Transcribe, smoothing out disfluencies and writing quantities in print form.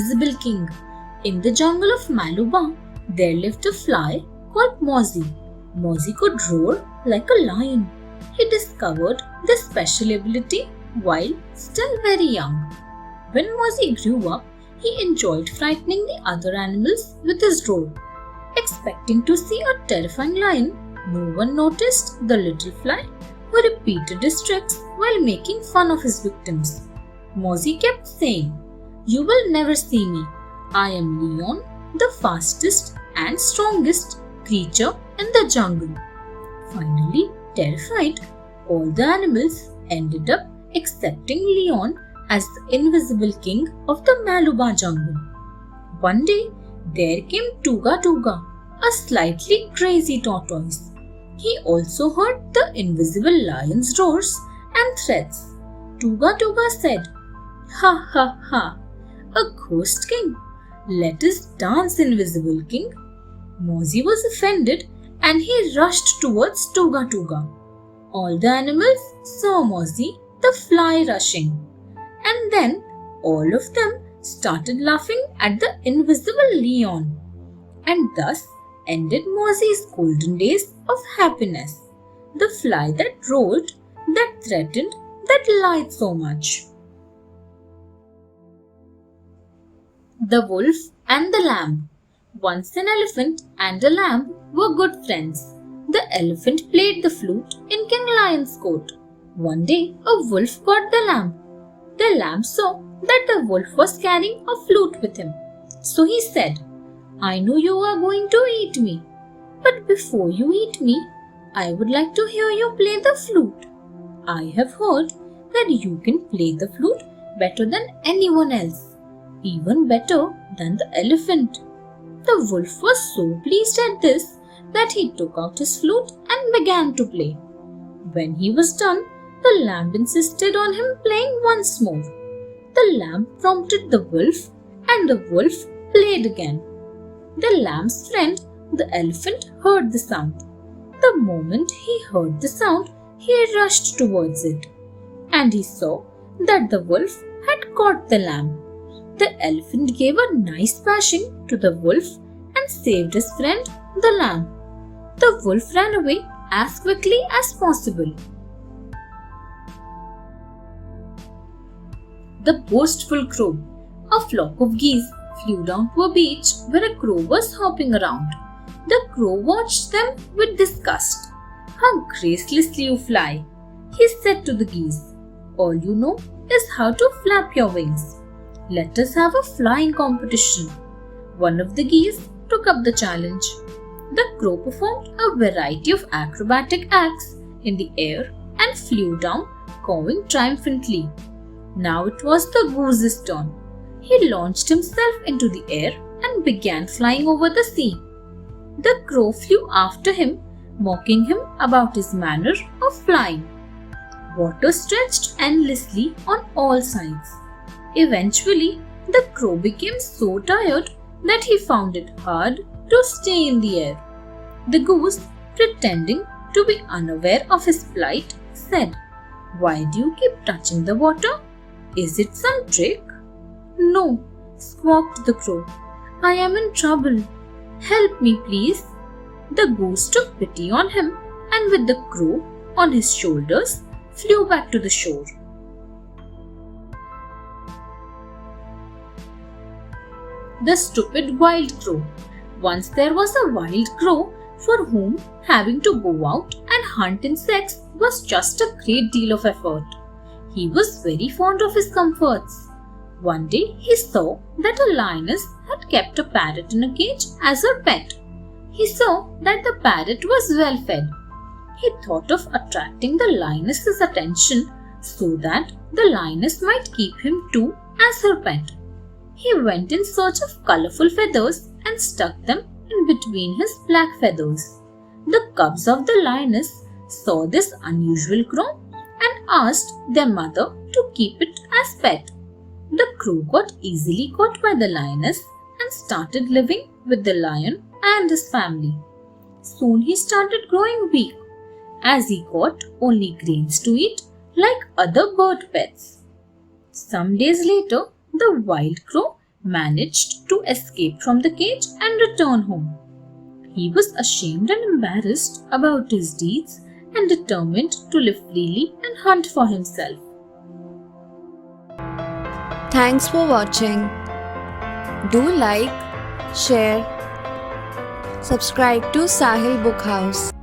invisible king. In the jungle of Maluba, there lived a fly called Mozzie. Mozzie could roar like a lion. He discovered this special ability while still very young. When Mozzie grew up, he enjoyed frightening the other animals with his roar. Expecting to see a terrifying lion, no one noticed the little fly who repeated his tricks while making fun of his victims. Mozzie kept saying, "You will never see me. I am Leon, the fastest and strongest creature in the jungle." Finally, terrified, all the animals ended up accepting Leon as the invisible king of the Maluba jungle. One day, there came Tuga Tuga, a slightly crazy tortoise. He also heard the invisible lion's roars and threats. Tuga Tuga said, "Ha ha ha, a ghost king. Let us dance, invisible king." Mozzie was offended and he rushed towards Tuga Tuga. All the animals saw Mozzie, the fly, rushing. And then all of them started laughing at the invisible Leon. And thus ended Mozzie's golden days of happiness. The fly that roared, that threatened, that lied so much. The Wolf and the Lamb. Once an elephant and a lamb were good friends. The elephant played the flute in King Lion's court. One day, a wolf caught the lamb. The lamb saw that the wolf was carrying a flute with him. So he said, "I know you are going to eat me. But before you eat me, I would like to hear you play the flute. I have heard that you can play the flute better than anyone else, even better than the elephant." The wolf was so pleased at this that he took out his flute and began to play. When he was done, the lamb insisted on him playing once more. The lamb prompted the wolf and the wolf played again. The lamb's friend, the elephant, heard the sound. The moment he heard the sound, he rushed towards it. And he saw that the wolf had caught the lamb. The elephant gave a nice bashing to the wolf and saved his friend, the lamb. The wolf ran away as quickly as possible. The Boastful Crow. A flock of geese flew down to a beach where a crow was hopping around. The crow watched them with disgust. "How gracelessly you fly," he said to the geese. "All you know is how to flap your wings. Let us have a flying competition." One of the geese took up the challenge. The crow performed a variety of acrobatic acts in the air and flew down, cawing triumphantly. Now it was the goose's turn. He launched himself into the air and began flying over the sea. The crow flew after him, mocking him about his manner of flying. Water stretched endlessly on all sides. Eventually, the crow became so tired that he found it hard to stay in the air. The goose, pretending to be unaware of his plight, said, "Why do you keep touching the water? Is it some trick?" "No," squawked the crow. "I am in trouble. Help me, please." The goose took pity on him and with the crow on his shoulders flew back to the shore. The Stupid Wild Crow. Once there was a wild crow for whom having to go out and hunt insects was just a great deal of effort. He was very fond of his comforts. One day he saw that a lioness had kept a parrot in a cage as her pet. He saw that the parrot was well fed. He thought of attracting the lioness's attention so that the lioness might keep him too as her pet. He went in search of colorful feathers and stuck them in between his black feathers. The cubs of the lioness saw this unusual crow and asked their mother to keep it as pet. The crow got easily caught by the lioness and started living with the lion and his family. Soon he started growing weak as he got only grains to eat like other bird pets. Some days later, the wild crow managed to escape from the cage and return home. He was ashamed and embarrassed about his deeds and determined to live freely and hunt for himself. Thanks for watching. Do like, share, subscribe to Sahil Book House.